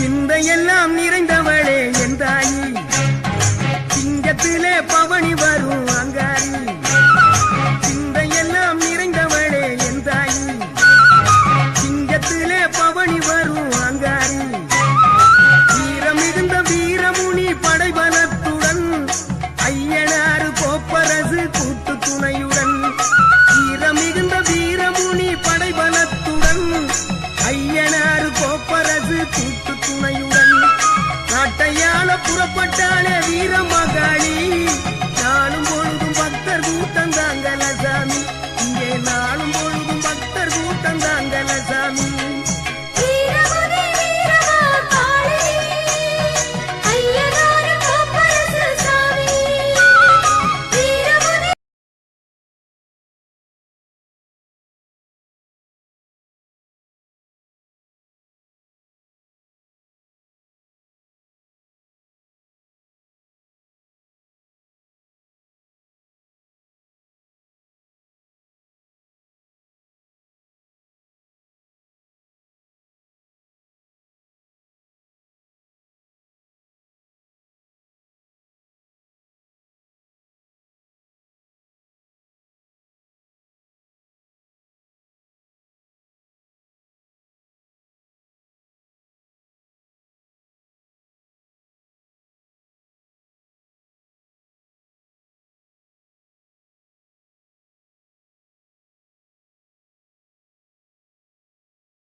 சிந்தையெல்லாம் நிறைந்தவளே என் தாயி, சிங்கத்திலே பவனி வரும் அங்காரி. சிந்தையெல்லாம் நிறைந்தவளே என் தாயி, சிங்கத்திலே பவனி வரும் அங்காரி. வீரம் மிகுந்த வீரமுனி படைபலத்துடன், ஐயனாறு கோப்பரசு கூட்டு துணையுடன். வீரம் மிகுந்த வீரமுனி படைபலத்துடன், ஐயனாறு கோப்பரசு கூட்டு துணையுடன். நாட்டையாள புறப்பட்டாலே வீரமகாளி, நாளும் பொழுதும் பக்தர் கூட்டம் தாங்கல சாமி. இங்கே நாளும் பொழுதும் பக்தர் கூட்டம் தாங்கல சாமி.